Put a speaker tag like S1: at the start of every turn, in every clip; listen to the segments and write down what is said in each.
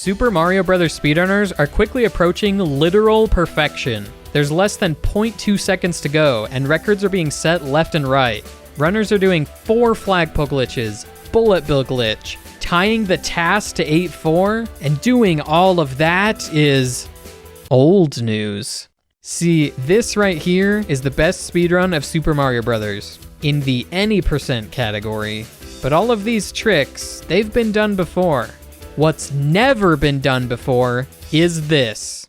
S1: Super Mario Bros. Speedrunners are quickly approaching literal perfection. There's less than 0.2 seconds to go, and records are being set left and right. Runners are doing 4 flagpole glitches, bullet bill glitch, tying the task to 8-4, and doing all of that is old news. See, this right here is the best speedrun of Super Mario Bros. In the any % category. But all of these tricks, they've been done before. What's never been done before is this.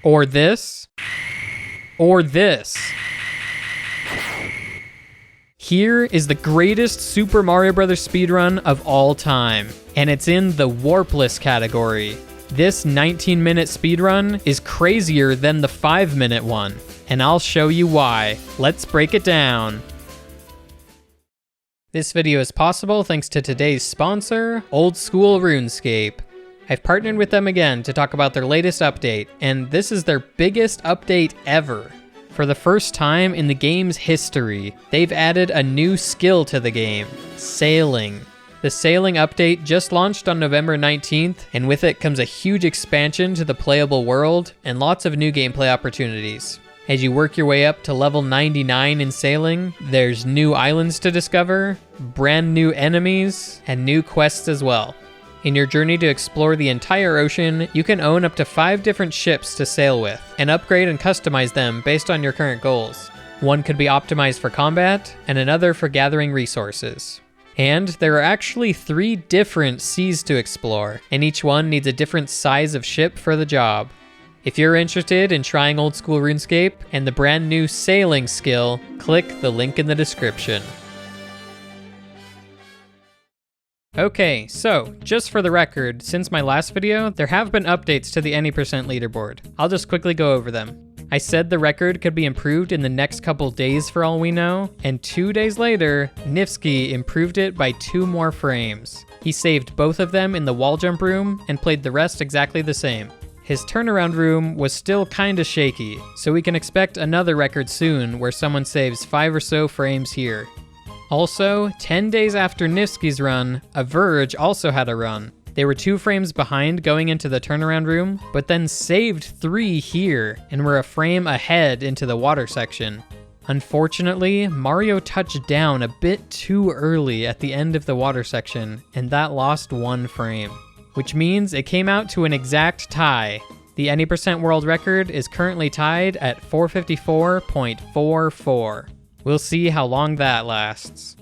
S1: Or this. Or this. Here is the greatest Super Mario Bros. Speedrun of all time, and it's in the Warpless category. This 19-minute speedrun is crazier than the 5-minute one, and I'll show you why. Let's break it down. This video is possible thanks to today's sponsor, Old School RuneScape. I've partnered with them again to talk about their latest update, and this is their biggest update ever. For the first time in the game's history, they've added a new skill to the game, Sailing. The Sailing update just launched on November 19th, and with it comes a huge expansion to the playable world and lots of new gameplay opportunities. As you work your way up to level 99 in Sailing, there's new islands to discover, brand new enemies, and new quests as well. In your journey to explore the entire ocean, you can own up to 5 different ships to sail with, and upgrade and customize them based on your current goals. One could be optimized for combat, and another for gathering resources. And there are actually 3 different seas to explore, and each one needs a different size of ship for the job. If you're interested in trying Old School RuneScape and the brand new Sailing skill, click the link in the description. Okay, so, just for the record, since my last video, there have been updates to the any % leaderboard. I'll just quickly go over them. I said the record could be improved in the next couple days for all we know, and 2 days later, Nifsky improved it by 2 more frames. He saved both of them in the wall jump room and played the rest exactly the same. His turnaround room was still kinda shaky, so we can expect another record soon where someone saves 5 or so frames here. Also, 10 days after Nifsky's run, Averge also had a run. They were 2 frames behind going into the turnaround room, but then saved 3 here, and were a frame ahead into the water section. Unfortunately, Mario touched down a bit too early at the end of the water section, and that lost 1 frame. Which means it came out to an exact tie. The any % world record is currently tied at 454.44. We'll see how long that lasts.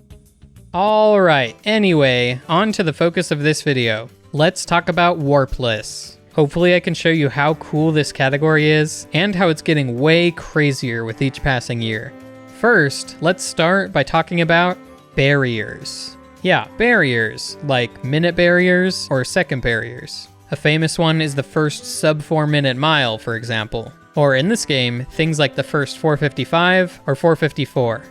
S1: Alright, anyway, on to the focus of this video. Let's talk about Warpless. Hopefully I can show you how cool this category is, and how it's getting way crazier with each passing year. First, let's start by talking about barriers. Yeah, barriers, like minute barriers or second barriers. A famous one is the first sub 4-minute mile, for example. Or in this game, things like the first 455 or 454.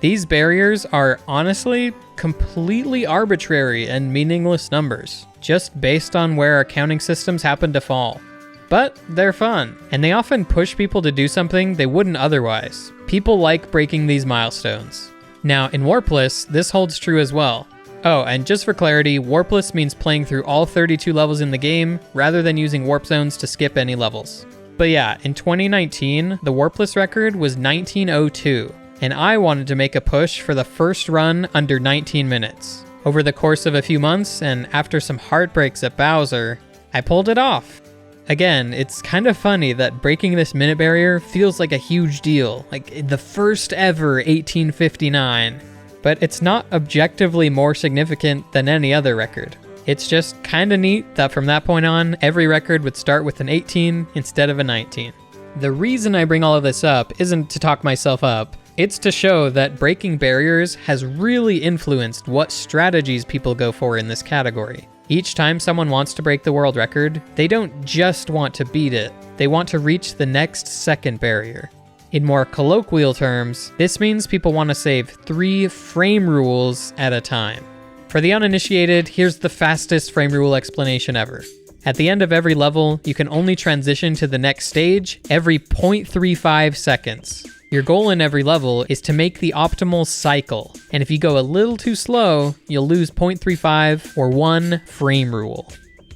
S1: These barriers are honestly completely arbitrary and meaningless numbers, just based on where our counting systems happen to fall. But they're fun, and they often push people to do something they wouldn't otherwise. People like breaking these milestones. Now, in Warpless, this holds true as well. Oh, and just for clarity, Warpless means playing through all 32 levels in the game, rather than using warp zones to skip any levels. But yeah, in 2019, the Warpless record was 1902, and I wanted to make a push for the first run under 19 minutes. Over the course of a few months, and after some heartbreaks at Bowser, I pulled it off. Again, it's kind of funny that breaking this minute barrier feels like a huge deal, like the first ever 1859. But it's not objectively more significant than any other record. It's just kinda neat that from that point on, every record would start with an 18 instead of a 19. The reason I bring all of this up isn't to talk myself up, it's to show that breaking barriers has really influenced what strategies people go for in this category. Each time someone wants to break the world record, they don't just want to beat it, they want to reach the next second barrier. In more colloquial terms, this means people want to save 3 frame rules at a time. For the uninitiated, here's the fastest frame rule explanation ever. At the end of every level, you can only transition to the next stage every 0.35 seconds. Your goal in every level is to make the optimal cycle, and if you go a little too slow, you'll lose 0.35 or 1 frame rule.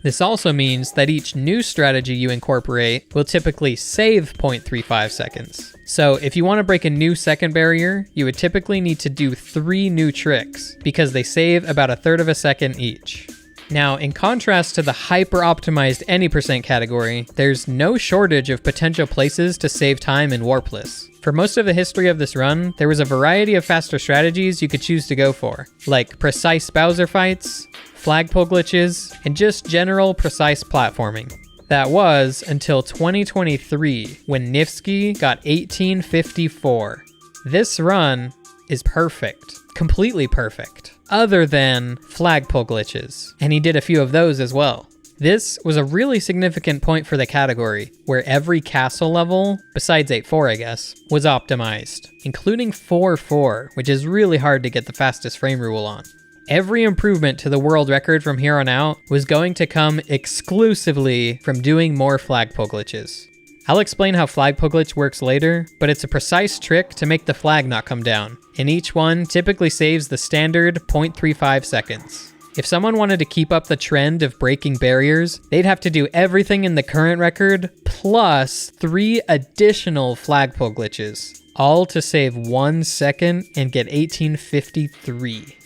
S1: This also means that each new strategy you incorporate will typically save 0.35 seconds. So if you want to break a new second barrier, you would typically need to do 3 new tricks because they save about 1/3 of a second each. Now, in contrast to the hyper-optimized any percent category, there's no shortage of potential places to save time in Warpless. For most of the history of this run, there was a variety of faster strategies you could choose to go for, like precise Bowser fights, flagpole glitches, and just general precise platforming. That was until 2023, when Nifsky got 1854. This run is perfect, completely perfect, other than flagpole glitches, and he did a few of those as well. This was a really significant point for the category, where every castle level, besides 8-4 I guess, was optimized, including 4-4, which is really hard to get the fastest frame rule on. Every improvement to the world record from here on out was going to come exclusively from doing more flagpole glitches. I'll explain how flagpole glitch works later, but it's a precise trick to make the flag not come down, and each one typically saves the standard 0.35 seconds. If someone wanted to keep up the trend of breaking barriers, they'd have to do everything in the current record plus 3 additional flagpole glitches, all to save 1 second and get 1853.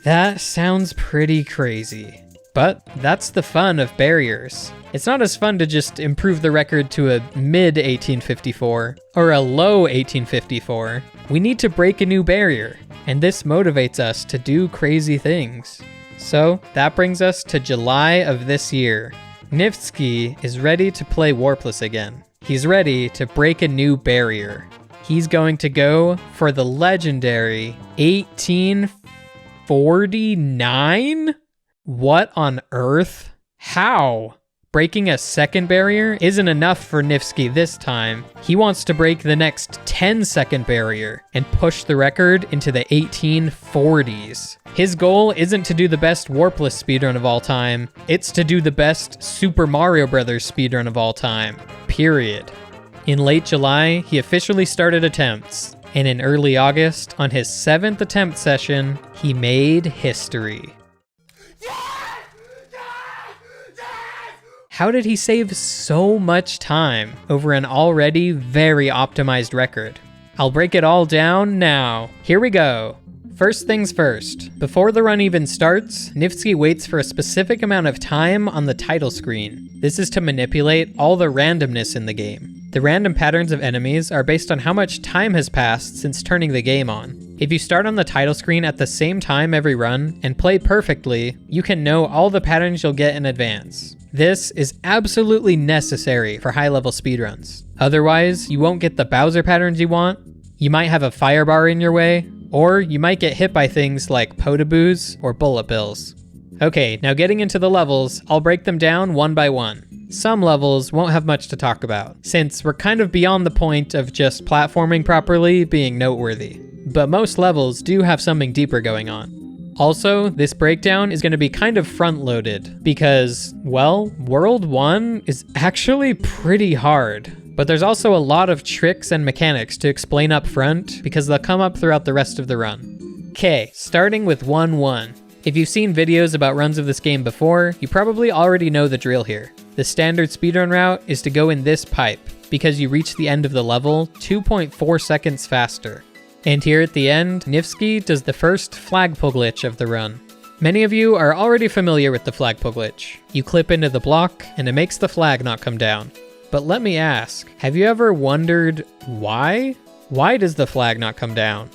S1: That sounds pretty crazy. But that's the fun of barriers. It's not as fun to just improve the record to a mid 1854 or a low 1854. We need to break a new barrier, and this motivates us to do crazy things. So that brings us to July of this year. Nifsky is ready to play Warpless again. He's ready to break a new barrier. He's going to go for the legendary 1849? What on earth? How? Breaking a second barrier isn't enough for Nifsky this time. He wants to break the next 10-second barrier and push the record into the 1840s. His goal isn't to do the best Warpless speedrun of all time, it's to do the best Super Mario Bros. Speedrun of all time. Period. In late July, he officially started attempts, and in early August, on his 7th attempt session, he made history. How did he save so much time over an already very optimized record? I'll break it all down now. Here we go. First things first, before the run even starts, Nifsky waits for a specific amount of time on the title screen. This is to manipulate all the randomness in the game. The random patterns of enemies are based on how much time has passed since turning the game on. If you start on the title screen at the same time every run and play perfectly, you can know all the patterns you'll get in advance. This is absolutely necessary for high-level speedruns. Otherwise, you won't get the Bowser patterns you want, you might have a fire bar in your way, or you might get hit by things like Potaboos or bullet bills. Okay, now getting into the levels, I'll break them down one by one. Some levels won't have much to talk about, since we're kind of beyond the point of just platforming properly being noteworthy. But most levels do have something deeper going on. Also, this breakdown is going to be kind of front-loaded, because, well, World 1 is actually pretty hard. But there's also a lot of tricks and mechanics to explain up front, because they'll come up throughout the rest of the run. Okay, starting with 1-1. If you've seen videos about runs of this game before, you probably already know the drill here. The standard speedrun route is to go in this pipe, because you reach the end of the level 2.4 seconds faster. And here at the end, Nifsky does the first flagpole glitch of the run. Many of you are already familiar with the flagpole glitch. You clip into the block, and it makes the flag not come down. But let me ask, have you ever wondered why? Why does the flag not come down?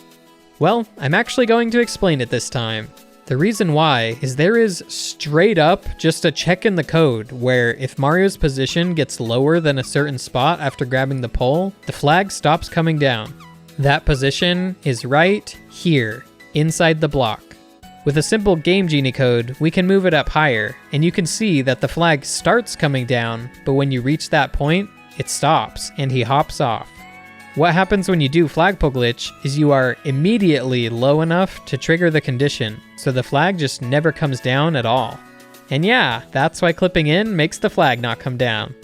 S1: Well, I'm actually going to explain it this time. The reason why is there is straight up just a check in the code where if Mario's position gets lower than a certain spot after grabbing the pole, the flag stops coming down. That position is right here, inside the block. With a simple Game Genie code, we can move it up higher, and you can see that the flag starts coming down, but when you reach that point, it stops, and he hops off. What happens when you do flagpole glitch is you are immediately low enough to trigger the condition, so the flag just never comes down at all. And yeah, that's why clipping in makes the flag not come down.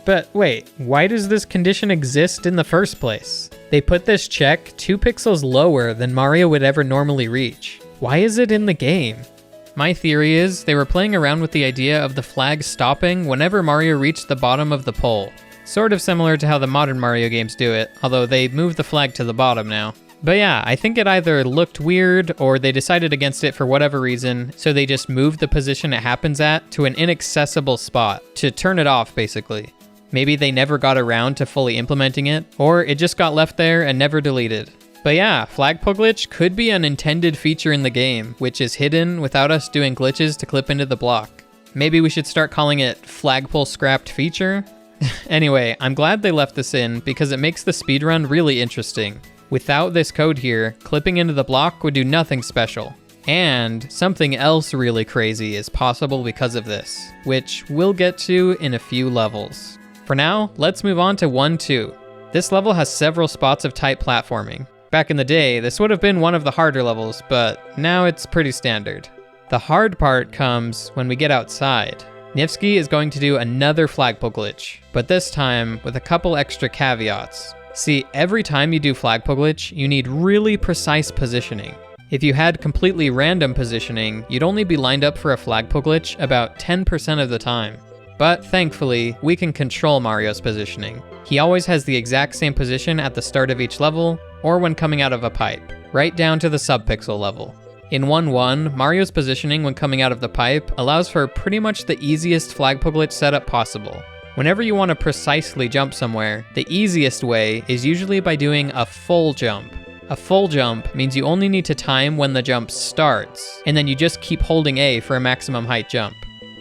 S1: But wait, why does this condition exist in the first place? They put this check 2 pixels lower than Mario would ever normally reach. Why is it in the game? My theory is they were playing around with the idea of the flag stopping whenever Mario reached the bottom of the pole. Sort of similar to how the modern Mario games do it, although they moved the flag to the bottom now. But yeah, I think it either looked weird or they decided against it for whatever reason, so they just moved the position it happens at to an inaccessible spot to turn it off, basically. Maybe they never got around to fully implementing it, or it just got left there and never deleted. But yeah, Flagpole Glitch could be an intended feature in the game, which is hidden without us doing glitches to clip into the block. Maybe we should start calling it Flagpole Scrapped Feature? Anyway, I'm glad they left this in because it makes the speedrun really interesting. Without this code here, clipping into the block would do nothing special. And something else really crazy is possible because of this, which we'll get to in a few levels. For now, let's move on to 1-2. This level has several spots of tight platforming. Back in the day, this would have been one of the harder levels, but now it's pretty standard. The hard part comes when we get outside. Nifsky is going to do another Flagpole Glitch, but this time with a couple extra caveats. See, every time you do Flagpole Glitch, you need really precise positioning. If you had completely random positioning, you'd only be lined up for a Flagpole Glitch about 10% of the time. But thankfully, we can control Mario's positioning. He always has the exact same position at the start of each level, or when coming out of a pipe, right down to the subpixel level. In 1-1, Mario's positioning when coming out of the pipe allows for pretty much the easiest Flagpole Glitch setup possible. Whenever you want to precisely jump somewhere, the easiest way is usually by doing a full jump. A full jump means you only need to time when the jump starts, and then you just keep holding A for a maximum height jump.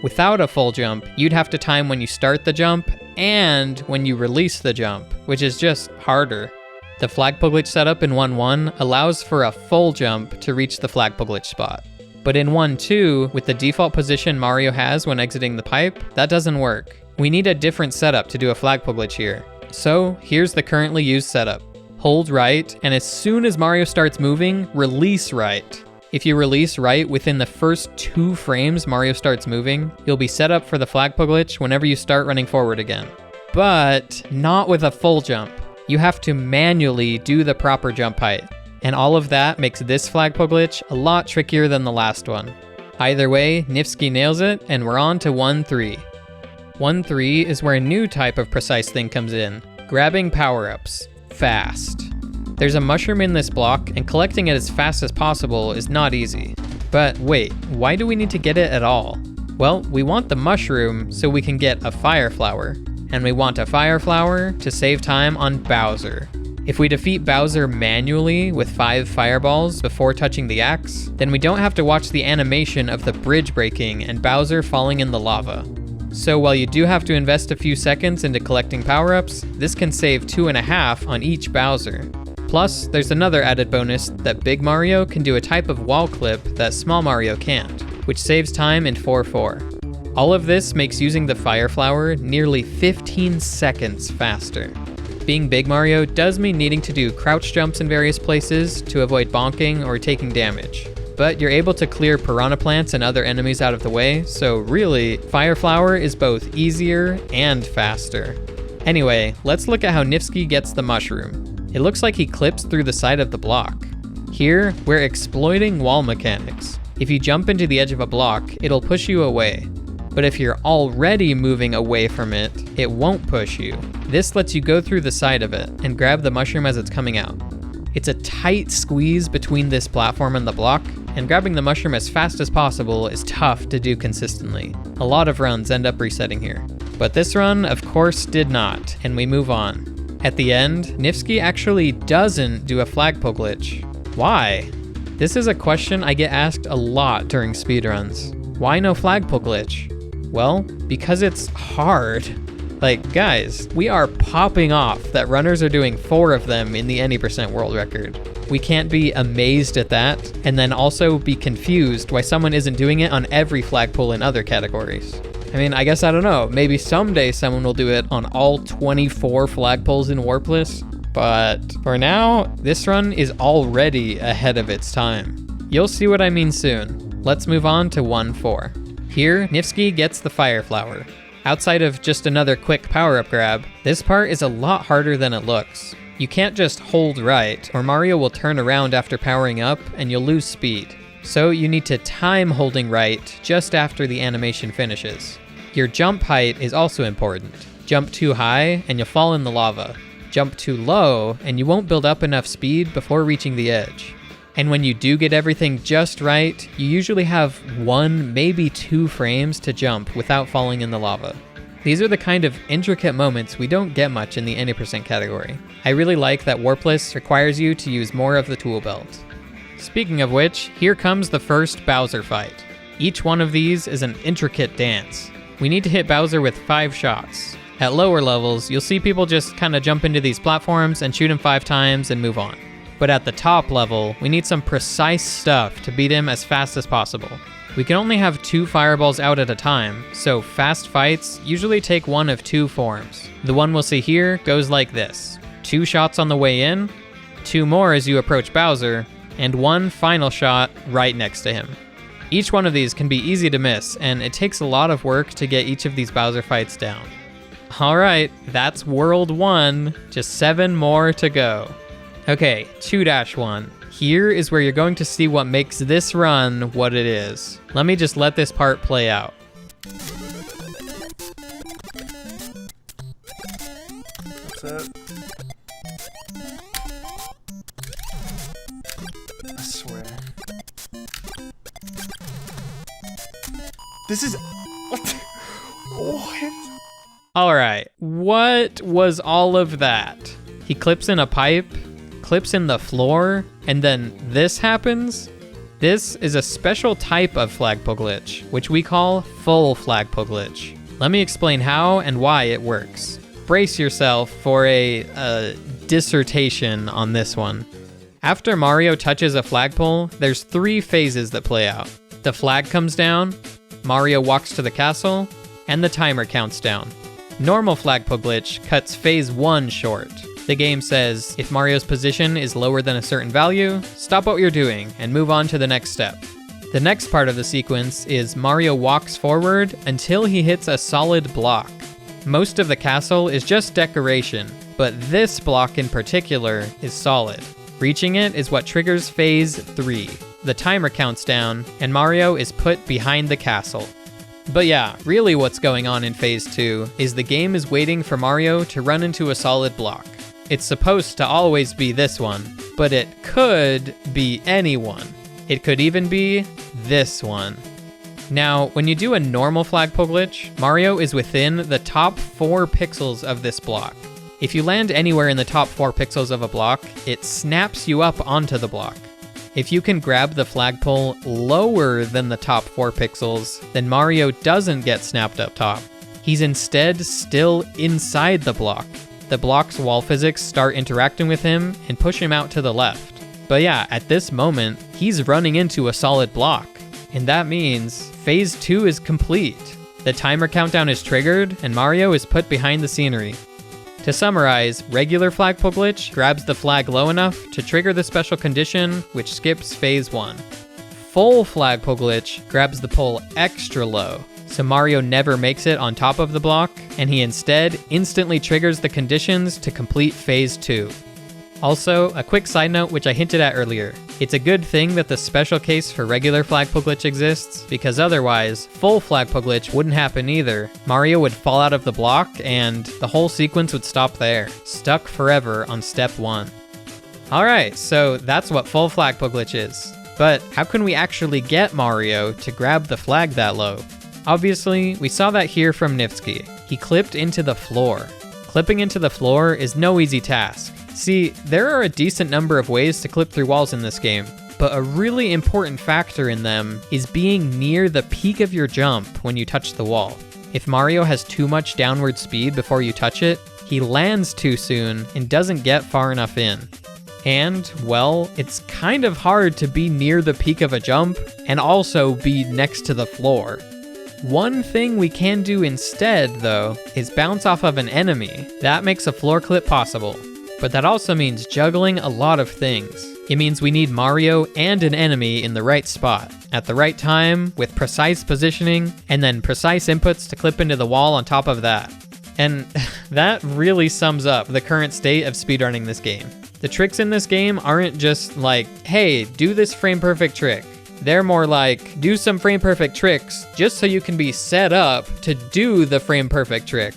S1: Without a full jump, you'd have to time when you start the jump and when you release the jump, which is just harder. The Flagpole Glitch setup in 1-1 allows for a full jump to reach the Flagpole Glitch spot. But in 1-2, with the default position Mario has when exiting the pipe, that doesn't work. We need a different setup to do a Flagpole Glitch here. So here's the currently used setup. Hold right, and as soon as Mario starts moving, release right. If you release right within the first 2 frames Mario starts moving, you'll be set up for the Flagpole Glitch whenever you start running forward again. But not with a full jump. You have to manually do the proper jump height. And all of that makes this Flagpole Glitch a lot trickier than the last one. Either way, Nifsky nails it, and we're on to 1-3. 1-3 is where a new type of precise thing comes in, grabbing power-ups, fast. There's a mushroom in this block, and collecting it as fast as possible is not easy. But wait, why do we need to get it at all? Well, we want the mushroom so we can get a fire flower. And we want a fire flower to save time on Bowser. If we defeat Bowser manually with 5 fireballs before touching the axe, then we don't have to watch the animation of the bridge breaking and Bowser falling in the lava. So while you do have to invest a few seconds into collecting power-ups, this can save 2.5 on each Bowser. Plus, there's another added bonus that Big Mario can do a type of wall clip that Small Mario can't, which saves time in 4-4. All of this makes using the fire flower nearly 15 seconds faster. Being Big Mario does mean needing to do crouch jumps in various places to avoid bonking or taking damage. But you're able to clear piranha plants and other enemies out of the way, so really, fire flower is both easier and faster. Anyway, let's look at how Nifsky gets the mushroom. It looks like he clips through the side of the block. Here, we're exploiting wall mechanics. If you jump into the edge of a block, it'll push you away. But if you're already moving away from it, it won't push you. This lets you go through the side of it and grab the mushroom as it's coming out. It's a tight squeeze between this platform and the block, and grabbing the mushroom as fast as possible is tough to do consistently. A lot of runs end up resetting here. But this run, of course, did not, and we move on. At the end, Nifsky actually doesn't do a Flagpole Glitch. Why? This is a question I get asked a lot during speedruns. Why no Flagpole Glitch? Well, because it's hard. Like, guys, we are popping off that runners are doing 4 of them in the Any% world record. We can't be amazed at that, and then also be confused why someone isn't doing it on every flagpole in other categories. I mean, I guess I don't know, maybe someday someone will do it on all 24 flagpoles in Warpless, but for now, this run is already ahead of its time. You'll see what I mean soon. Let's move on to 1-4. Here, Nifsky gets the fire flower. Outside of just another quick power-up grab, this part is a lot harder than it looks. You can't just hold right, or Mario will turn around after powering up and you'll lose speed. So you need to time holding right just after the animation finishes. Your jump height is also important. Jump too high and you'll fall in the lava. Jump too low and you won't build up enough speed before reaching the edge. And when you do get everything just right, you usually have 1, maybe 2 frames to jump without falling in the lava. These are the kind of intricate moments we don't get much in the any percent category. I really like that Warpless requires you to use more of the tool belt. Speaking of which, here comes the first Bowser fight. Each one of these is an intricate dance. We need to hit Bowser with 5 shots. At lower levels, you'll see people just kind of jump into these platforms and shoot him 5 times and move on. But at the top level, we need some precise stuff to beat him as fast as possible. We can only have 2 fireballs out at a time, so fast fights usually take one of 2 forms. The one we'll see here goes like this: 2 shots on the way in, 2 more as you approach Bowser, and 1 final shot right next to him. Each one of these can be easy to miss, and it takes a lot of work to get each of these Bowser fights down. Alright, that's World 1, just 7 more to go. Okay, 2-1. Here is where you're going to see what makes this run what it is. Let me just let this part play out.
S2: That's it. I swear. This is... What?
S1: Alright, what was all of that? He clips in a pipe, clips in the floor, and then this happens? This is a special type of flagpole glitch, which we call full flagpole glitch. Let me explain how and why it works. Brace yourself for a dissertation on this one. After Mario touches a flagpole, there's 3 phases that play out. The flag comes down, Mario walks to the castle, and the timer counts down. Normal flagpole glitch cuts phase 1 short. The game says, if Mario's position is lower than a certain value, stop what you're doing and move on to the next step. The next part of the sequence is Mario walks forward until he hits a solid block. Most of the castle is just decoration, but this block in particular is solid. Reaching it is what triggers phase 3. The timer counts down, and Mario is put behind the castle. But yeah, really what's going on in phase 2 is the game is waiting for Mario to run into a solid block. It's supposed to always be this one, but it could be any one. It could even be this one. Now, when you do a normal flagpole glitch, Mario is within the top 4 pixels of this block. If you land anywhere in the top 4 pixels of a block, it snaps you up onto the block. If you can grab the flagpole lower than the top 4 pixels, then Mario doesn't get snapped up top. He's instead still inside the block. The block's wall physics start interacting with him and push him out to the left. But yeah, at this moment, he's running into a solid block. And that means phase 2 is complete. The timer countdown is triggered and Mario is put behind the scenery. To summarize, regular flagpole glitch grabs the flag low enough to trigger the special condition, which skips phase 1. Full flagpole glitch grabs the pole extra low, so Mario never makes it on top of the block, and he instead instantly triggers the conditions to complete phase 2. Also, a quick side note which I hinted at earlier. It's a good thing that the special case for regular flagpole glitch exists, because otherwise, full flagpole glitch wouldn't happen either. Mario would fall out of the block, and the whole sequence would stop there, stuck forever on step 1. Alright, so that's what full flagpole glitch is. But how can we actually get Mario to grab the flag that low? Obviously, we saw that here from Nifsky. He clipped into the floor. Clipping into the floor is no easy task. See, there are a decent number of ways to clip through walls in this game, but a really important factor in them is being near the peak of your jump when you touch the wall. If Mario has too much downward speed before you touch it, he lands too soon and doesn't get far enough in. And, well, it's kind of hard to be near the peak of a jump and also be next to the floor. One thing we can do instead, though, is bounce off of an enemy. That makes a floor clip possible. But that also means juggling a lot of things. It means we need Mario and an enemy in the right spot, at the right time, with precise positioning, and then precise inputs to clip into the wall on top of that. And that really sums up the current state of speedrunning this game. The tricks in this game aren't just like, hey, do this frame perfect trick. They're more like, do some frame perfect tricks just so you can be set up to do the frame perfect trick.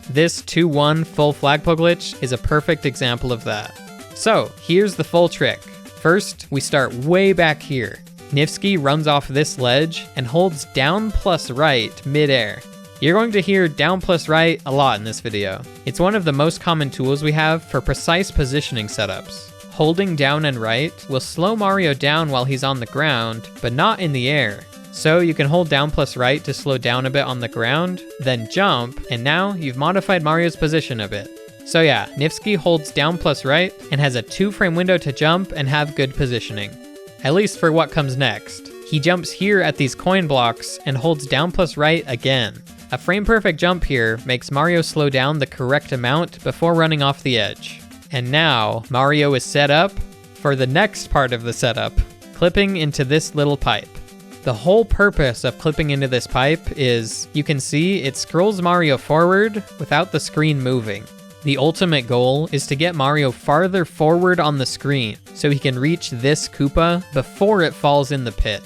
S1: This 2-1 full flagpole glitch is a perfect example of that. So here's the full trick. First, we start way back here. Nifsky runs off this ledge and holds down plus right midair. You're going to hear down plus right a lot in this video. It's one of the most common tools we have for precise positioning setups. Holding down and right will slow Mario down while he's on the ground, but not in the air. So you can hold down plus right to slow down a bit on the ground, then jump, and now you've modified Mario's position a bit. So yeah, Nifsky holds down plus right and has a 2-frame window to jump and have good positioning. At least for what comes next. He jumps here at these coin blocks and holds down plus right again. A frame perfect jump here makes Mario slow down the correct amount before running off the edge. And now, Mario is set up for the next part of the setup, clipping into this little pipe. The whole purpose of clipping into this pipe is, you can see it scrolls Mario forward without the screen moving. The ultimate goal is to get Mario farther forward on the screen so he can reach this Koopa before it falls in the pit.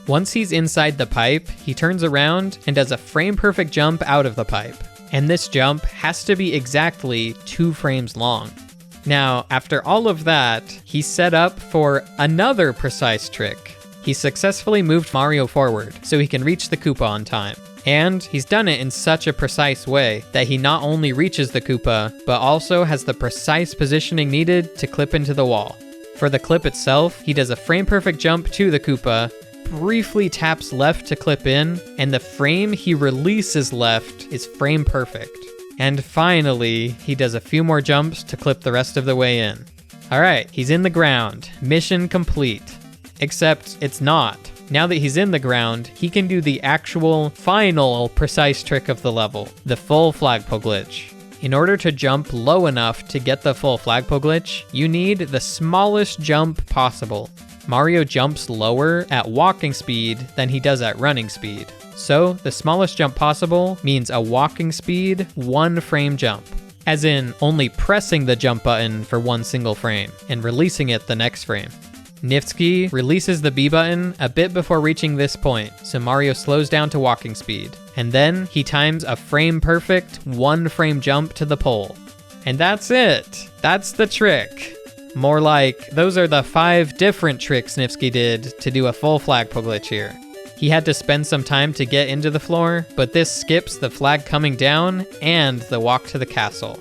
S1: Once he's inside the pipe, he turns around and does a frame perfect jump out of the pipe. And this jump has to be exactly 2 frames long. Now, after all of that, he's set up for another precise trick. He successfully moved Mario forward so he can reach the Koopa on time. And he's done it in such a precise way that he not only reaches the Koopa, but also has the precise positioning needed to clip into the wall. For the clip itself, he does a frame perfect jump to the Koopa, briefly taps left to clip in, and the frame he releases left is frame perfect. And finally, he does a few more jumps to clip the rest of the way in. Alright, he's in the ground. Mission complete. Except it's not. Now that he's in the ground, he can do the actual final precise trick of the level, the full flagpole glitch. In order to jump low enough to get the full flagpole glitch, you need the smallest jump possible. Mario jumps lower at walking speed than he does at running speed. So the smallest jump possible means a walking speed 1 frame jump. As in only pressing the jump button for 1 single frame and releasing it the next frame. Nifsky releases the B button a bit before reaching this point, so Mario slows down to walking speed. And then he times a frame perfect 1 frame jump to the pole. And that's it. That's the trick. More like, those are the 5 different tricks Nifsky did to do a full flagpole glitch here. He had to spend some time to get into the floor, but this skips the flag coming down and the walk to the castle.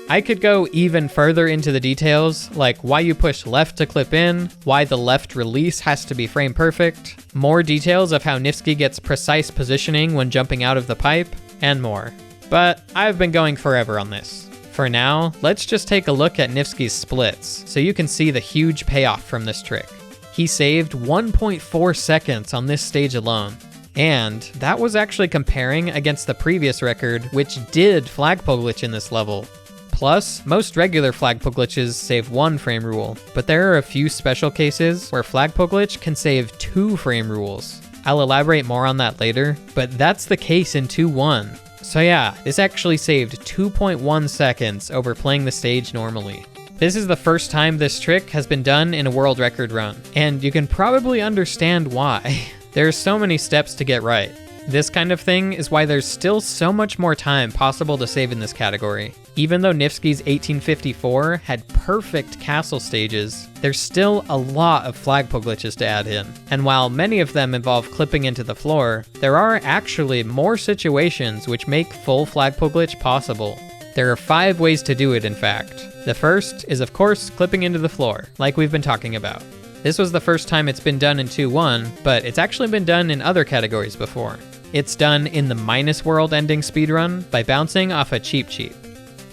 S1: I could go even further into the details, like why you push left to clip in, why the left release has to be frame perfect, more details of how Nifsky gets precise positioning when jumping out of the pipe, and more. But I've been going forever on this. For now, let's just take a look at Nifsky's splits, so you can see the huge payoff from this trick. He saved 1.4 seconds on this stage alone. And that was actually comparing against the previous record, which did flagpole glitch in this level. Plus, most regular flagpole glitches save 1 frame rule, but there are a few special cases where flagpole glitch can save 2 frame rules. I'll elaborate more on that later, but that's the case in 2-1. So yeah, this actually saved 2.1 seconds over playing the stage normally. This is the first time this trick has been done in a world record run, and you can probably understand why. There's so many steps to get right. This kind of thing is why there's still so much more time possible to save in this category. Even though Nifsky's 1854 had perfect castle stages, there's still a lot of flagpole glitches to add in. And while many of them involve clipping into the floor, there are actually more situations which make full flagpole glitch possible. There are 5 ways to do it, in fact. The first is, of course, clipping into the floor, like we've been talking about. This was the first time it's been done in 2-1, but it's actually been done in other categories before. It's done in the Minus World ending speedrun by bouncing off a Cheep Cheep.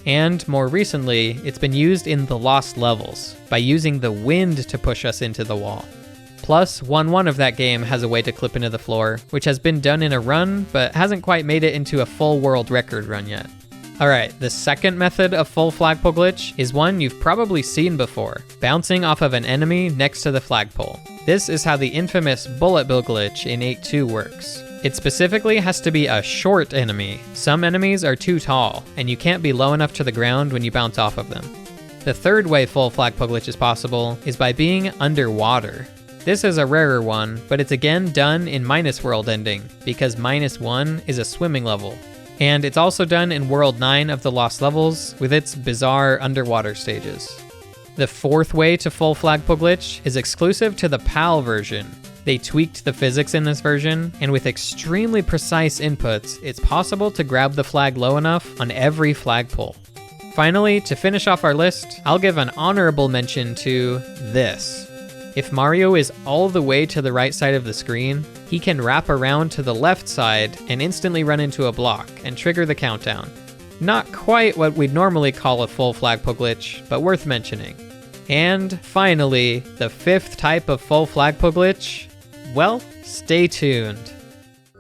S1: And more recently, it's been used in the Lost Levels, by using the wind to push us into the wall. Plus, 1-1 of that game has a way to clip into the floor, which has been done in a run, but hasn't quite made it into a full world record run yet. Alright, the second method of full flagpole glitch is one you've probably seen before, bouncing off of an enemy next to the flagpole. This is how the infamous bullet bill glitch in 8-2 works. It specifically has to be a short enemy. Some enemies are too tall, and you can't be low enough to the ground when you bounce off of them. The third way full flagpole glitch is possible is by being underwater. This is a rarer one, but it's again done in minus world ending, because -1 is a swimming level. And it's also done in World 9 of the Lost Levels, with its bizarre underwater stages. The fourth way to full Flagpole glitch is exclusive to the PAL version. They tweaked the physics in this version, and with extremely precise inputs, it's possible to grab the flag low enough on every flagpole. Finally, to finish off our list, I'll give an honorable mention to this. If Mario is all the way to the right side of the screen, he can wrap around to the left side and instantly run into a block and trigger the countdown. Not quite what we'd normally call a full Flagpole glitch, but worth mentioning. And finally, the fifth type of full Flagpole glitch, well, stay tuned.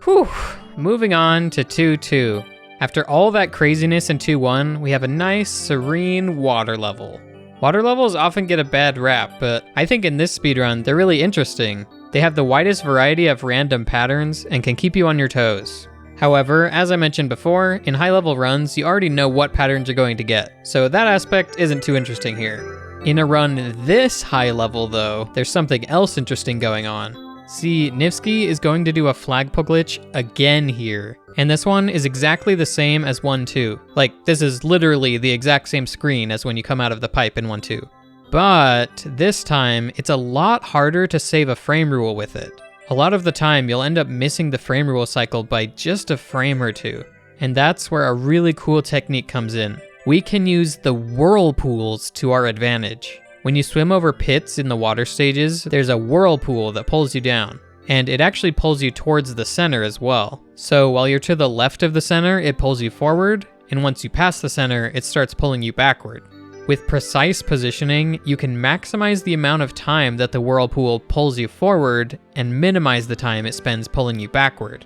S1: Whew, moving on to 2-2. After all that craziness in 2-1, we have a nice, serene water level. Water levels often get a bad rap, but I think in this speedrun, they're really interesting. They have the widest variety of random patterns and can keep you on your toes. However, as I mentioned before, in high-level runs, you already know what patterns you're going to get, so that aspect isn't too interesting here. In a run this high level though, there's something else interesting going on. See, Nifsky is going to do a Flagpole glitch again here, and this one is exactly the same as 1-2. Like, this is literally the exact same screen as when you come out of the pipe in 1-2. But this time, it's a lot harder to save a frame rule with it. A lot of the time, you'll end up missing the frame rule cycle by just a frame or two, and that's where a really cool technique comes in. We can use the whirlpools to our advantage. When you swim over pits in the water stages, there's a whirlpool that pulls you down, and it actually pulls you towards the center as well. So while you're to the left of the center, it pulls you forward, and once you pass the center, it starts pulling you backward. With precise positioning, you can maximize the amount of time that the whirlpool pulls you forward and minimize the time it spends pulling you backward.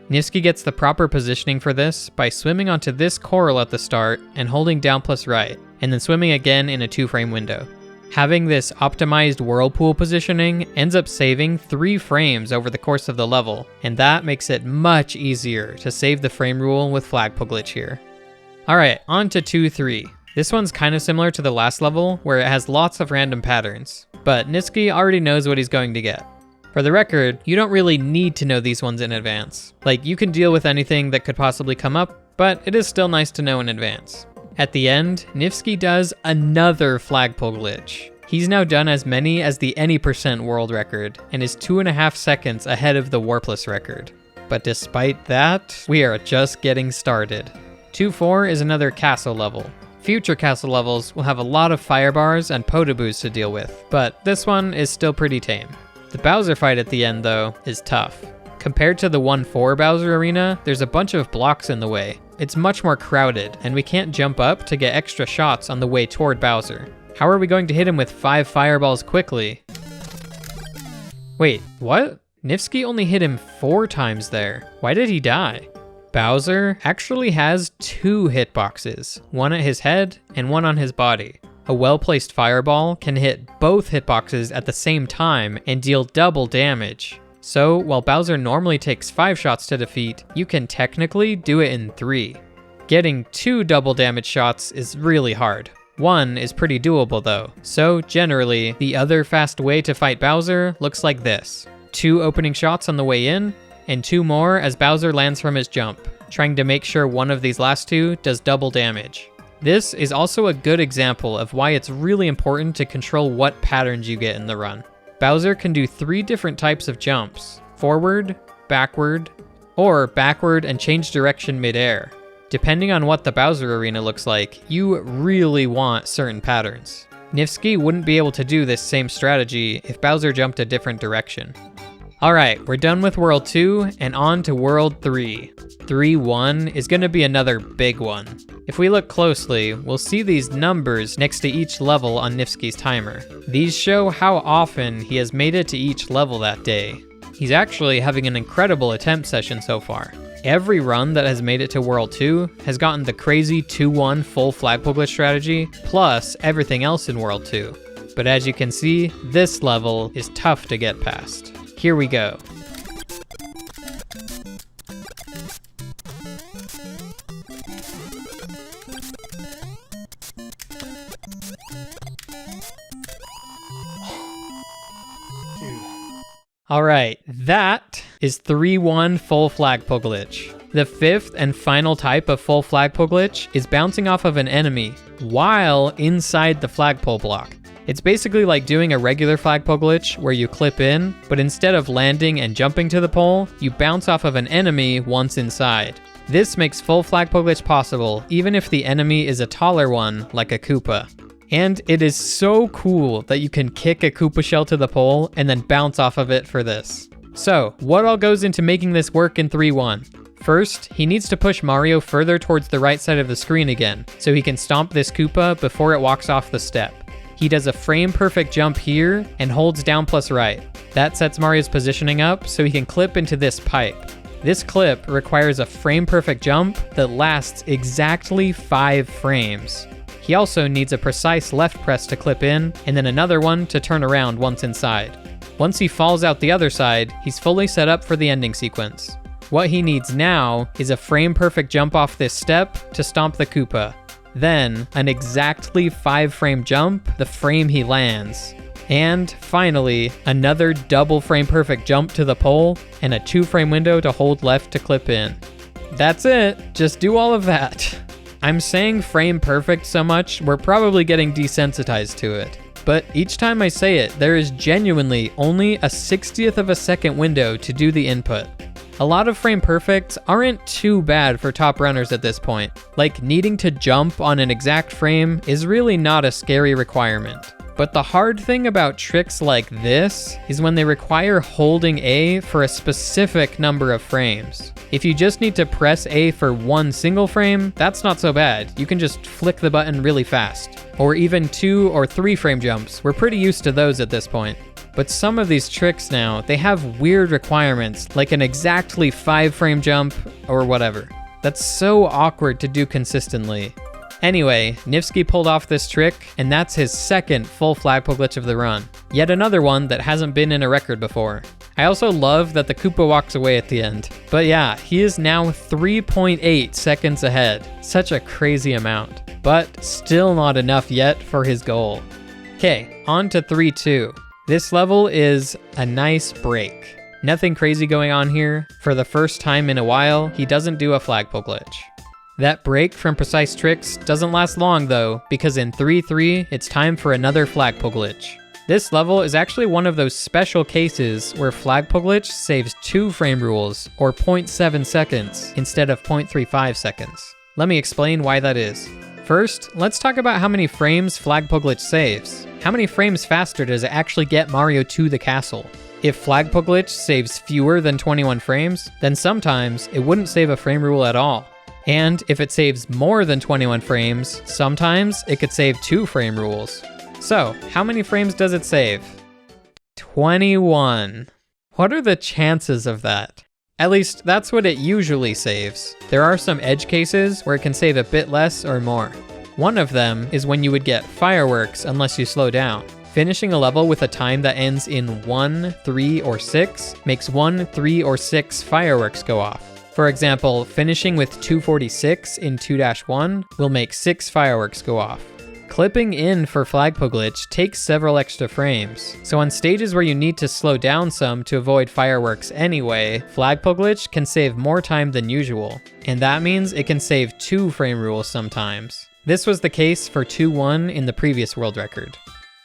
S1: Nifsky gets the proper positioning for this by swimming onto this coral at the start and holding down plus right, and then swimming again in a 2-frame window. Having this optimized whirlpool positioning ends up saving 3 frames over the course of the level, and that makes it much easier to save the frame rule with Flagpole glitch here. Alright, on to 2-3. This one's kind of similar to the last level, where it has lots of random patterns, but Nifsky already knows what he's going to get. For the record, you don't really need to know these ones in advance. Like, you can deal with anything that could possibly come up, but it is still nice to know in advance. At the end, Nifsky does another Flagpole glitch. He's now done as many as the any% world record, and is 2.5 seconds ahead of the warpless record. But despite that, we are just getting started. 2-4 is another castle level. Future castle levels will have a lot of fire bars and Podoboos to deal with, but this one is still pretty tame. The Bowser fight at the end, though, is tough. Compared to the 1-4 Bowser arena, there's a bunch of blocks in the way. It's much more crowded, and we can't jump up to get extra shots on the way toward Bowser. How are we going to hit him with 5 fireballs quickly? Wait, what? Nifsky only hit him 4 times there. Why did he die? Bowser actually has 2 hitboxes, one at his head and one on his body. A well-placed fireball can hit both hitboxes at the same time and deal double damage. So, while Bowser normally takes 5 shots to defeat, you can technically do it in 3. Getting 2 double damage shots is really hard. 1 is pretty doable though, so generally, the other fast way to fight Bowser looks like this. 2 opening shots on the way in, and 2 more as Bowser lands from his jump, trying to make sure one of these last 2 does double damage. This is also a good example of why it's really important to control what patterns you get in the run. Bowser can do 3 different types of jumps: forward, backward, or backward and change direction mid-air. Depending on what the Bowser arena looks like, you really want certain patterns. Nifsky wouldn't be able to do this same strategy if Bowser jumped a different direction. Alright, we're done with World 2 and on to World 3. 3-1 is going to be another big one. If we look closely, we'll see these numbers next to each level on Nifsky's timer. These show how often he has made it to each level that day. He's actually having an incredible attempt session so far. Every run that has made it to World 2 has gotten the crazy 2-1 full Flagpole glitch strategy, plus everything else in World 2. But as you can see, this level is tough to get past. Here we go.
S2: Dude.
S1: Alright, that is 3-1 full flagpole glitch. The fifth and final type of full flagpole glitch is bouncing off of an enemy while inside the flagpole block. It's basically like doing a regular flagpole glitch where you clip in, but instead of landing and jumping to the pole, you bounce off of an enemy once inside. This makes full flagpole glitch possible even if the enemy is a taller one like a Koopa. And it is so cool that you can kick a Koopa shell to the pole and then bounce off of it for this. So, what all goes into making this work in 3-1? First, he needs to push Mario further towards the right side of the screen again, so he can stomp this Koopa before it walks off the step. He does a frame-perfect jump here and holds down plus right. That sets Mario's positioning up so he can clip into this pipe. This clip requires a frame-perfect jump that lasts exactly 5 frames. He also needs a precise left press to clip in, and then another one to turn around once inside. Once he falls out the other side, he's fully set up for the ending sequence. What he needs now is a frame-perfect jump off this step to stomp the Koopa. Then, an exactly 5-frame jump the frame he lands. And finally, another double frame-perfect jump to the pole, and a 2-frame window to hold left to clip in. That's it, just do all of that. I'm saying frame perfect so much, we're probably getting desensitized to it. But each time I say it, there is genuinely only a 60th of a second window to do the input. A lot of frame perfects aren't too bad for top runners at this point. Like needing to jump on an exact frame is really not a scary requirement. But the hard thing about tricks like this is when they require holding A for a specific number of frames. If you just need to press A for one single frame, that's not so bad. You can just flick the button really fast. Or even 2 or 3 frame jumps. We're pretty used to those at this point. But some of these tricks now, they have weird requirements, like an exactly 5-frame jump or whatever. That's so awkward to do consistently. Anyway, Nifsky pulled off this trick, and that's his second full flagpole glitch of the run. Yet another one that hasn't been in a record before. I also love that the Koopa walks away at the end. But yeah, he is now 3.8 seconds ahead. Such a crazy amount. But still not enough yet for his goal. Okay, on to 3-2. This level is a nice break. Nothing crazy going on here. For the first time in a while, he doesn't do a flagpole glitch. That break from precise tricks doesn't last long though, because in 3-3, it's time for another flagpole glitch. This level is actually one of those special cases where flagpole glitch saves 2 frame rules, or 0.7 seconds, instead of 0.35 seconds. Let me explain why that is. First, let's talk about how many frames flagpole glitch saves. How many frames faster does it actually get Mario to the castle? If flagpole glitch saves fewer than 21 frames, then sometimes it wouldn't save a frame rule at all. And if it saves more than 21 frames, sometimes it could save 2 frame rules. So, how many frames does it save? 21. What are the chances of that? At least, that's what it usually saves. There are some edge cases where it can save a bit less or more. One of them is when you would get fireworks unless you slow down. Finishing a level with a time that ends in 1, 3, or 6 makes 1, 3, or 6 fireworks go off. For example, finishing with 246 in 2-1 will make 6 fireworks go off. Clipping in for flagpole glitch takes several extra frames, so on stages where you need to slow down some to avoid fireworks anyway, flagpole glitch can save more time than usual, and that means it can save 2 frame rules sometimes. This was the case for 2-1 in the previous world record.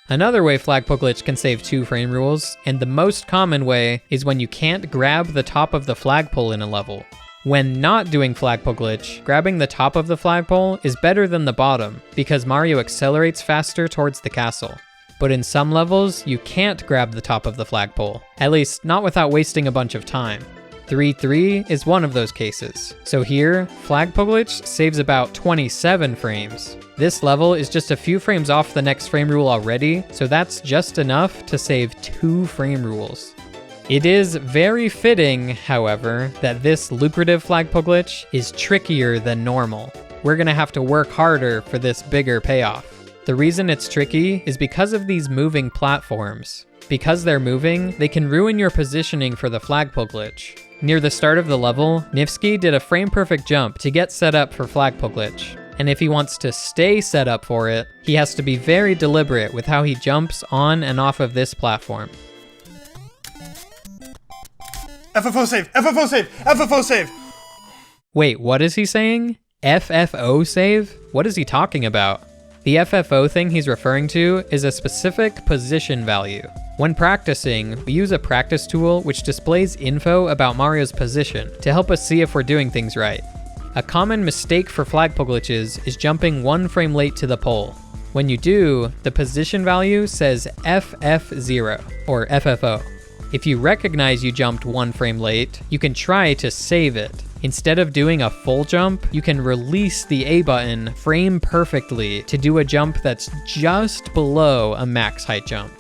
S1: Another way flagpole glitch can save 2 frame rules, and the most common way, is when you can't grab the top of the flagpole in a level. When not doing flagpole glitch, grabbing the top of the flagpole is better than the bottom, because Mario accelerates faster towards the castle. But in some levels, you can't grab the top of the flagpole, at least not without wasting a bunch of time. 3-3 is one of those cases. So here, flagpole glitch saves about 27 frames. This level is just a few frames off the next frame rule already, so that's just enough to save 2 frame rules. It is very fitting, however, that this lucrative flagpole glitch is trickier than normal. We're gonna have to work harder for this bigger payoff. The reason it's tricky is because of these moving platforms. Because they're moving, they can ruin your positioning for the flagpole glitch. Near the start of the level, Nifsky did a frame-perfect jump to get set up for flagpole glitch. And if he wants to stay set up for it, he has to be very deliberate with how he jumps on and off of this platform.
S2: FFO save! FFO save! FFO save!
S1: Wait, what is he saying? FFO save? What is he talking about? The FFO thing he's referring to is a specific position value. When practicing, we use a practice tool which displays info about Mario's position to help us see if we're doing things right. A common mistake for flagpole glitches is jumping 1 frame late to the pole. When you do, the position value says FF0 or FFO. If you recognize you jumped 1 frame late, you can try to save it. Instead of doing a full jump, you can release the A button frame perfectly to do a jump that's just below a max height jump.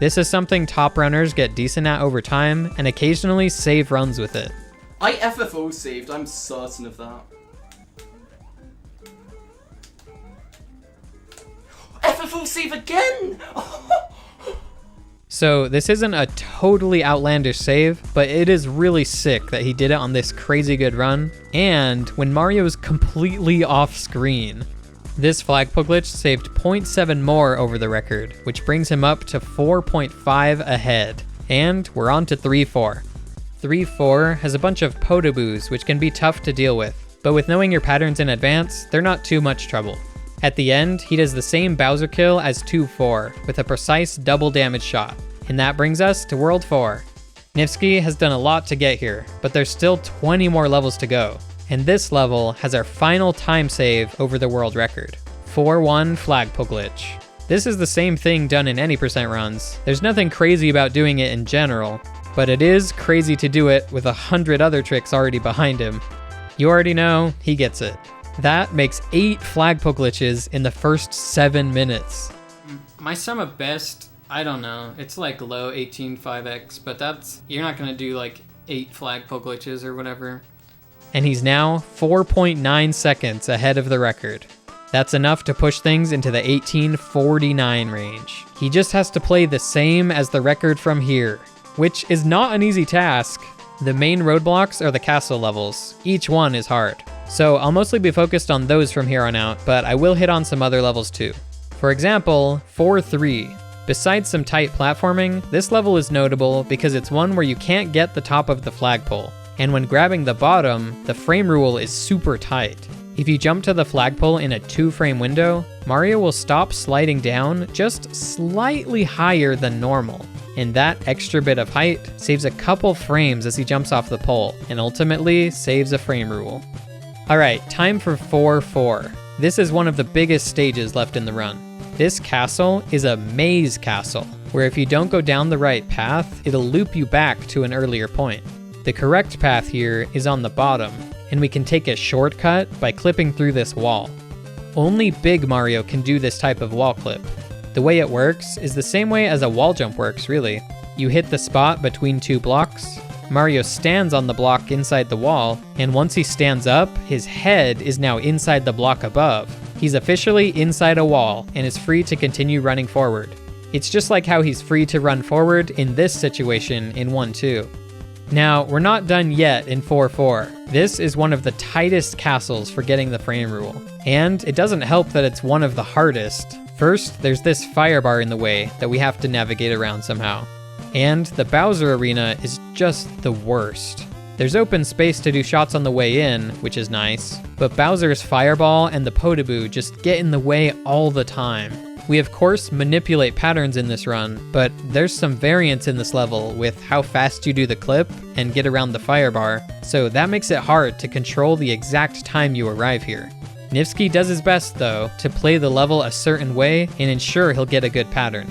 S1: This is something top runners get decent at over time and occasionally save runs with it.
S3: I FFO saved, I'm certain of that. FFO save again!
S1: So this isn't a totally outlandish save, but it is really sick that he did it on this crazy good run, and when Mario is completely off screen. This flagpole glitch saved 0.7 more over the record, which brings him up to 4.5 ahead. And we're on to 3-4. 3-4 has a bunch of podoboos, which can be tough to deal with, but with knowing your patterns in advance, they're not too much trouble. At the end, he does the same Bowser kill as 2-4, with a precise double damage shot. And that brings us to World 4. Nifsky has done a lot to get here, but there's still 20 more levels to go. And this level has our final time save over the world record. 4-1 flagpole glitch. This is the same thing done in any percent runs. There's nothing crazy about doing it in general, but it is crazy to do it with 100 other tricks already behind him. You already know, he gets it. That makes 8 flagpole glitches in the first 7 minutes. My sum of best, I don't know, it's like low 18.5x, but that's, you're not gonna do like 8 flagpole glitches or whatever. And he's now 4.9 seconds ahead of the record. That's enough to push things into the 1849 range. He just has to play the same as the record from here, which is not an easy task. The main roadblocks are the castle levels. Each one is hard. So I'll mostly be focused on those from here on out, but I will hit on some other levels too. For example, 4-3. Besides some tight platforming, this level is notable because it's one where you can't get the top of the flagpole. And when grabbing the bottom, the frame rule is super tight. If you jump to the flagpole in a 2-frame window, Mario will stop sliding down just slightly higher than normal. And that extra bit of height saves a couple frames as he jumps off the pole, and ultimately saves a frame rule. Alright, time for 4-4. This is one of the biggest stages left in the run. This castle is a maze castle, where if you don't go down the right path, it'll loop you back to an earlier point. The correct path here is on the bottom, and we can take a shortcut by clipping through this wall. Only Big Mario can do this type of wall clip. The way it works is the same way as a wall jump works, really. You hit the spot between 2 blocks, Mario stands on the block inside the wall, and once he stands up, his head is now inside the block above. He's officially inside a wall and is free to continue running forward. It's just like how he's free to run forward in this situation in 1-2. Now, we're not done yet in 4-4. This is one of the tightest castles for getting the frame rule. And it doesn't help that it's one of the hardest. First, there's this fire bar in the way that we have to navigate around somehow. And the Bowser Arena is just the worst. There's open space to do shots on the way in, which is nice, but Bowser's Fireball and the Podoboo just get in the way all the time. We of course manipulate patterns in this run, but there's some variance in this level with how fast you do the clip and get around the fire bar, so that makes it hard to control the exact time you arrive here. Nifsky does his best though to play the level a certain way and ensure he'll get a good pattern.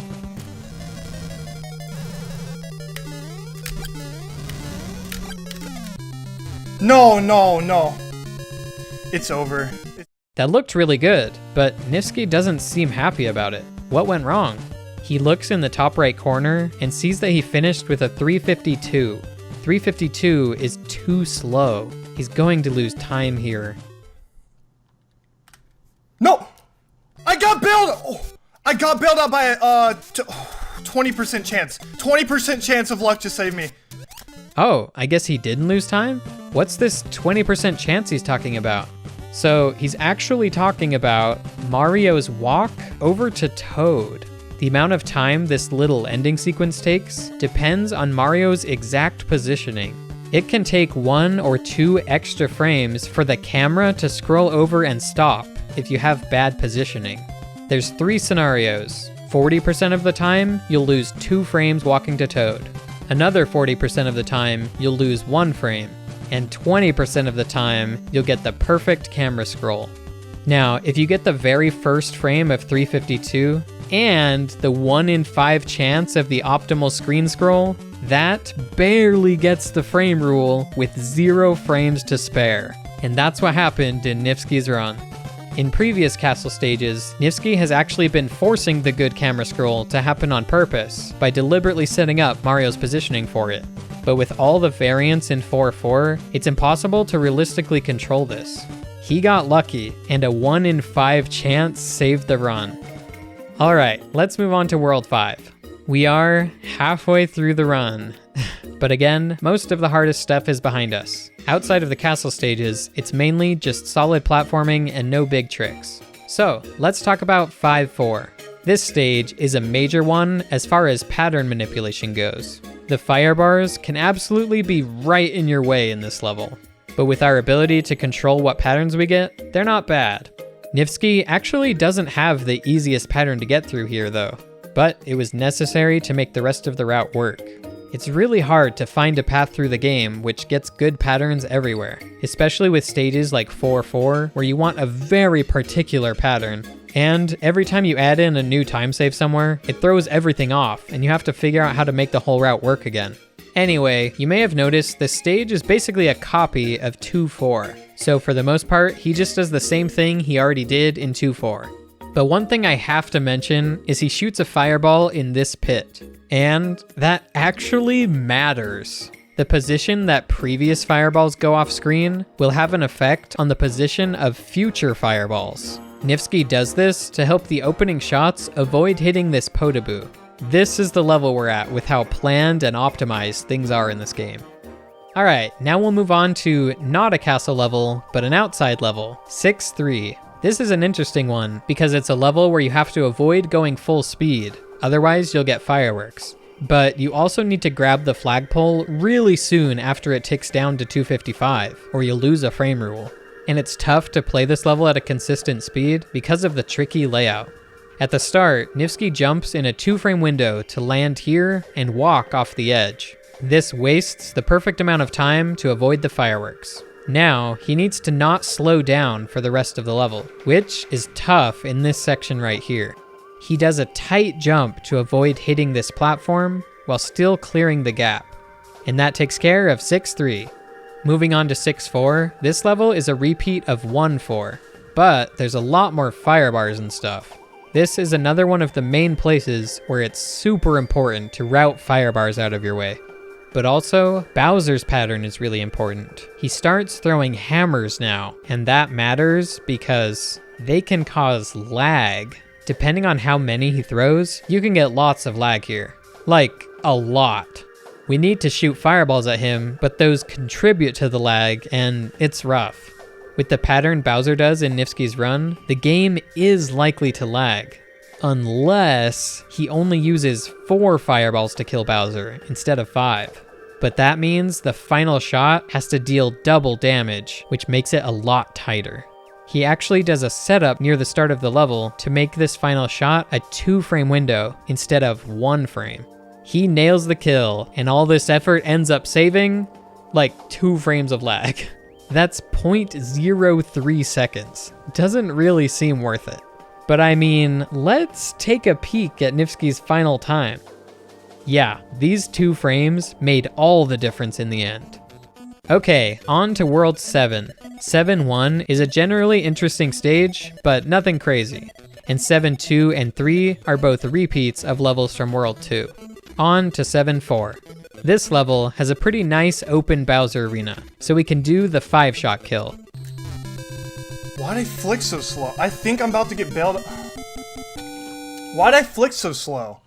S2: No, no, no. It's over.
S1: That looked really good, but Nifsky doesn't seem happy about it. What went wrong? He looks in the top right corner and sees that he finished with a 352. 352 is too slow. He's going to lose time here.
S2: No! I got bailed! Oh, I got bailed out by a 20% chance. 20% chance of luck to save me.
S1: Oh, I guess he didn't lose time? What's this 20% chance he's talking about? So he's actually talking about Mario's walk over to Toad. The amount of time this little ending sequence takes depends on Mario's exact positioning. it can take 1 or 2 extra frames for the camera to scroll over and stop if you have bad positioning. There's 3 scenarios. 40% of the time, you'll lose 2 frames walking to Toad. Another 40% of the time, you'll lose 1 frame. And 20% of the time, you'll get the perfect camera scroll. Now, if you get the very first frame of 352, and the 1 in 5 chance of the optimal screen scroll, that barely gets the frame rule with 0 frames to spare. And that's what happened in Nifsky's run. In previous castle stages, Nifsky has actually been forcing the good camera scroll to happen on purpose by deliberately setting up Mario's positioning for it. But with all the variants in 4-4, it's impossible to realistically control this. He got lucky, and a 1 in 5 chance saved the run. Alright, let's move on to World 5. We are halfway through the run. But again, most of the hardest stuff is behind us. Outside of the castle stages, it's mainly just solid platforming and no big tricks. So, let's talk about 5-4. This stage is a major one as far as pattern manipulation goes. The fire bars can absolutely be right in your way in this level. But with our ability to control what patterns we get, they're not bad. Nifsky actually doesn't have the easiest pattern to get through here though, but it was necessary to make the rest of the route work. It's really hard to find a path through the game which gets good patterns everywhere, especially with stages like 4-4 where you want a very particular pattern. And every time you add in a new time save somewhere, it throws everything off and you have to figure out how to make the whole route work again. Anyway, you may have noticed this stage is basically a copy of 2-4. So for the most part, he just does the same thing he already did in 2-4. But one thing I have to mention is he shoots a fireball in this pit. And that actually matters. The position that previous fireballs go off screen will have an effect on the position of future fireballs. Nifsky does this to help the opening shots avoid hitting this Podoboo. This is the level we're at with how planned and optimized things are in this game. Alright, now we'll move on to not a castle level, but an outside level, 6-3. This is an interesting one because it's a level where you have to avoid going full speed, otherwise you'll get fireworks. But you also need to grab the flagpole really soon after it ticks down to 255, or you'll lose a frame rule. And it's tough to play this level at a consistent speed because of the tricky layout. At the start, Nifsky jumps in a 2-frame window to land here and walk off the edge. This wastes the perfect amount of time to avoid the fireworks. Now, he needs to not slow down for the rest of the level, which is tough in this section right here. He does a tight jump to avoid hitting this platform while still clearing the gap. And that takes care of 6-3. Moving on to 6-4, this level is a repeat of 1-4, but there's a lot more fire bars and stuff. This is another one of the main places where it's super important to route fire bars out of your way. But also, Bowser's pattern is really important. He starts throwing hammers now, and that matters because they can cause lag. Depending on how many he throws, you can get lots of lag here. Like, a lot. We need to shoot fireballs at him, but those contribute to the lag, and it's rough. With the pattern Bowser does in Nifsky's run, the game is likely to lag. Unless he only uses 4 fireballs to kill Bowser instead of 5. But that means the final shot has to deal double damage, which makes it a lot tighter. He actually does a setup near the start of the level to make this final shot a 2-frame window instead of 1 frame. He nails the kill, and all this effort ends up saving, like 2 frames of lag. That's 0.03 seconds. Doesn't really seem worth it. But I mean, let's take a peek at Nifsky's final time. Yeah, these 2 frames made all the difference in the end. Okay, on to World 7. 7-1 is a generally interesting stage, but nothing crazy. And 7-2 and 3 are both repeats of levels from World 2. On to 7-4. This level has a pretty nice open Bowser arena, so we can do the 5-shot kill.
S2: Why'd I flick so slow? I think I'm about to get bailed. Why'd I flick so slow?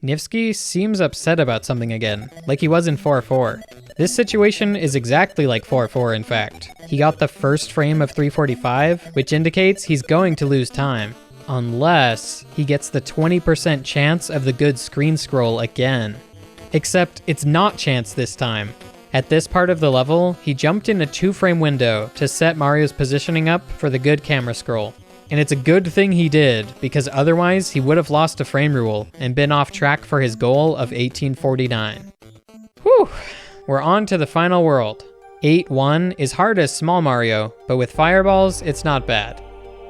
S1: Nifsky seems upset about something again, like he was in 4-4. This situation is exactly like 4-4 in fact. He got the first frame of 345, which indicates he's going to lose time. Unless he gets the 20% chance of the good screen scroll again. Except it's not chance this time. At this part of the level, he jumped in a 2-frame window to set Mario's positioning up for the good camera scroll. And it's a good thing he did, because otherwise he would have lost a frame rule and been off track for his goal of 1849. Whew, we're on to the final world. 8-1 is hard as Small Mario, but with fireballs, it's not bad.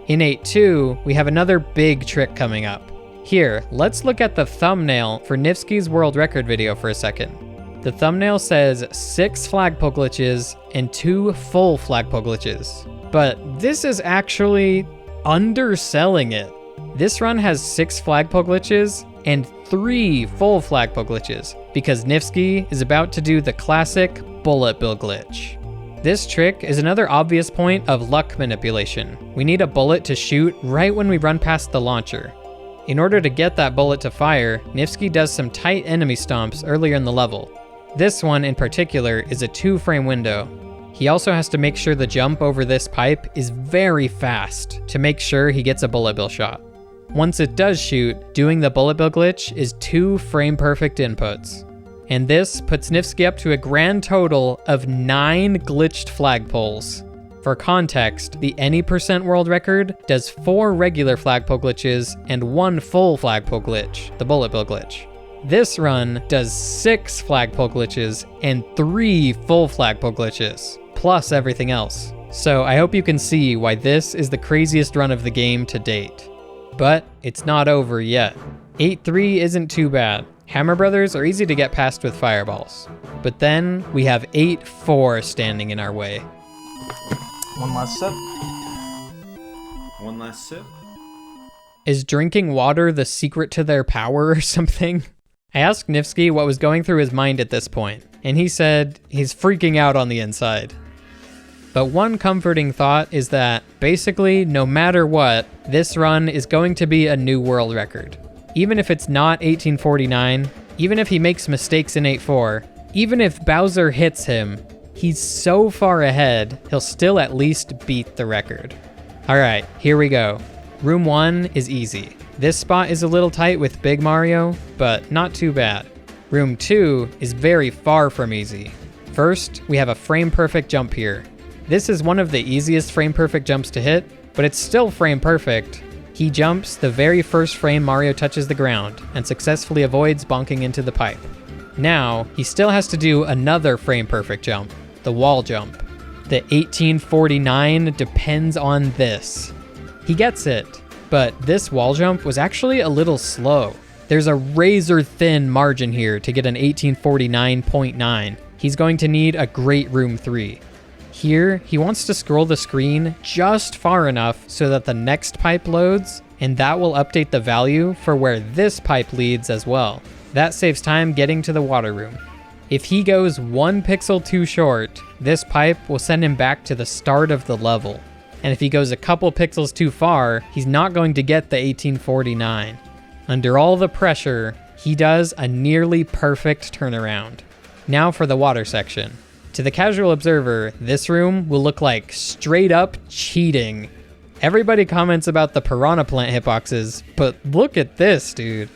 S1: In 8-2, we have another big trick coming up. Here, let's look at the thumbnail for Nifsky's world record video for a second. The thumbnail says 6 flagpole glitches and 2 full flagpole glitches. But this is actually underselling it. This run has 6 flagpole glitches and 3 full flagpole glitches because Nifsky is about to do the classic bullet bill glitch. This trick is another obvious point of luck manipulation. We need a bullet to shoot right when we run past the launcher. In order to get that bullet to fire, Nifsky does some tight enemy stomps earlier in the level. This one in particular is a 2-frame window. He also has to make sure the jump over this pipe is very fast to make sure he gets a bullet bill shot. Once it does shoot, doing the bullet bill glitch is 2 frame perfect inputs. And this puts Nifsky up to a grand total of 9 glitched flagpoles. For context, the Any% world record does 4 regular flagpole glitches and 1 full flagpole glitch, the bullet bill glitch. This run does 6 flagpole glitches and 3 full flagpole glitches, plus everything else. So I hope you can see why this is the craziest run of the game to date. But it's not over yet. 8-3 isn't too bad. Hammer Brothers are easy to get past with fireballs. But then we have 8-4 standing in our way.
S2: One last sip.
S4: One last sip.
S1: Is drinking water the secret to their power or something? I asked Nifsky what was going through his mind at this point, and he said he's freaking out on the inside. But one comforting thought is that, basically, no matter what, this run is going to be a new world record. Even if it's not 1849, even if he makes mistakes in 8-4, even if Bowser hits him, he's so far ahead, he'll still at least beat the record. Alright, here we go. Room 1 is easy. This spot is a little tight with Big Mario, but not too bad. Room 2 is very far from easy. First, we have a frame perfect jump here. This is one of the easiest frame perfect jumps to hit, but it's still frame perfect. He jumps the very first frame Mario touches the ground and successfully avoids bonking into the pipe. Now, he still has to do another frame perfect jump, the wall jump. The 1849 depends on this. He gets it, but this wall jump was actually a little slow. There's a razor thin margin here to get an 1849.9. He's going to need a great room 3. Here, he wants to scroll the screen just far enough so that the next pipe loads, and that will update the value for where this pipe leads as well. That saves time getting to the water room. If he goes 1 pixel too short, this pipe will send him back to the start of the level. And if he goes a couple pixels too far, he's not going to get the 1849. Under all the pressure, he does a nearly perfect turnaround. Now for the water section. To the casual observer, this room will look like straight up cheating. Everybody comments about the piranha plant hitboxes, but look at this, dude.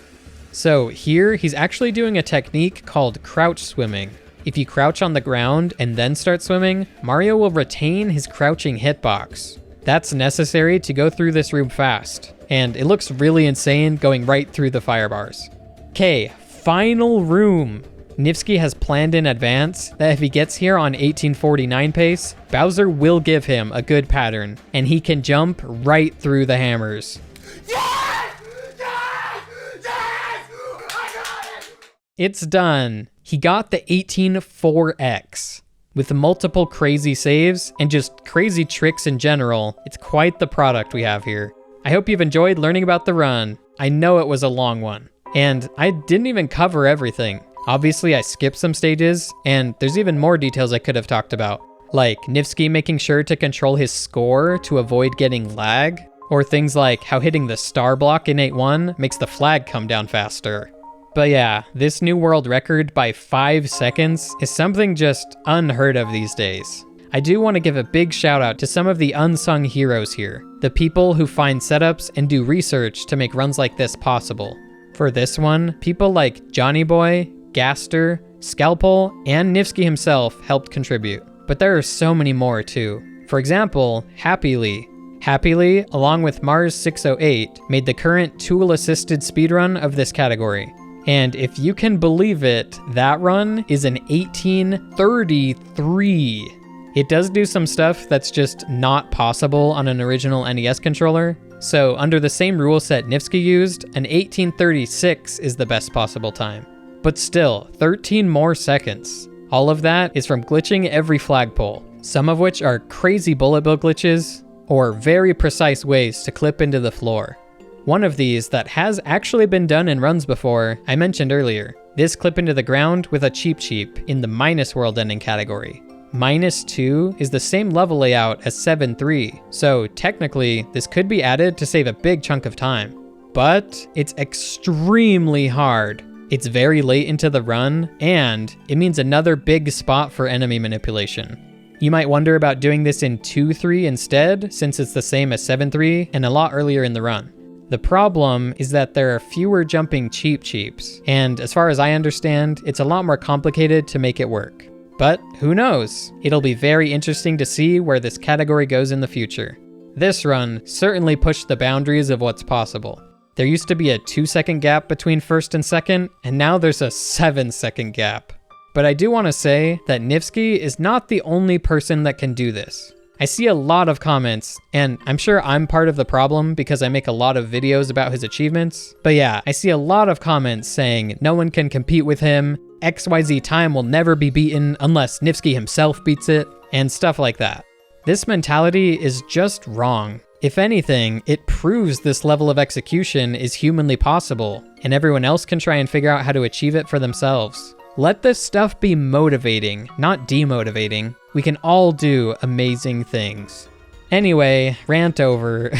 S1: So here, he's actually doing a technique called crouch swimming. If you crouch on the ground and then start swimming, Mario will retain his crouching hitbox. That's necessary to go through this room fast, and it looks really insane going right through the fire bars. Okay, final room. Nifsky has planned in advance that if he gets here on 1849 pace, Bowser will give him a good pattern, and he can jump right through the hammers.
S3: Yes! Yes! Yes! I got it!
S1: It's done. He got the 18-4X. With multiple crazy saves and just crazy tricks in general, it's quite the product we have here. I hope you've enjoyed learning about the run. I know it was a long one, and I didn't even cover everything. Obviously, I skipped some stages, and there's even more details I could have talked about, like Nifsky making sure to control his score to avoid getting lag, or things like how hitting the star block in 8-1 makes the flag come down faster. But yeah, this new world record by 5 seconds is something just unheard of these days. I do want to give a big shout out to some of the unsung heroes here, the people who find setups and do research to make runs like this possible. For this one, people like Johnny Boy, Gaster, Scalpel, and Nifsky himself helped contribute. But there are so many more too. For example, Happily. Happily, along with Mars 608, made the current tool-assisted speedrun of this category. And if you can believe it, that run is an 1833. It does do some stuff that's just not possible on an original NES controller. So under the same rule set Nifsky used, an 1836 is the best possible time. But still, 13 more seconds. All of that is from glitching every flagpole, some of which are crazy bullet bill glitches, or very precise ways to clip into the floor. One of these that has actually been done in runs before, I mentioned earlier. This clip into the ground with a Cheep Cheep in the minus world ending category. -2 is the same level layout as 7-3, so technically this could be added to save a big chunk of time. But it's extremely hard. It's very late into the run, and it means another big spot for enemy manipulation. You might wonder about doing this in 2-3 instead, since it's the same as 7-3 and a lot earlier in the run. The problem is that there are fewer jumping Cheep Cheeps, and as far as I understand, it's a lot more complicated to make it work. But who knows? It'll be very interesting to see where this category goes in the future. This run certainly pushed the boundaries of what's possible. There used to be a 2-second gap between first and second, and now there's a 7-second gap. But I do want to say that Nifsky is not the only person that can do this. I see a lot of comments, and I'm sure I'm part of the problem because I make a lot of videos about his achievements. But yeah, I see a lot of comments saying no one can compete with him, XYZ time will never be beaten unless Nifsky himself beats it, and stuff like that. This mentality is just wrong. If anything, it proves this level of execution is humanly possible, and everyone else can try and figure out how to achieve it for themselves. Let this stuff be motivating, not demotivating. We can all do amazing things. Anyway, rant over.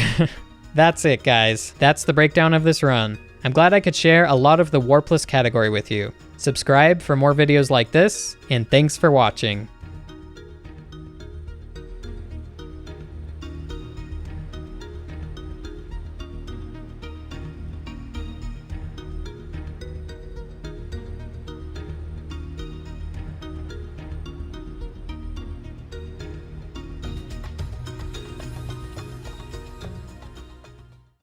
S1: That's it, guys. That's the breakdown of this run. I'm glad I could share a lot of the Warpless category with you. Subscribe for more videos like this, and thanks for watching.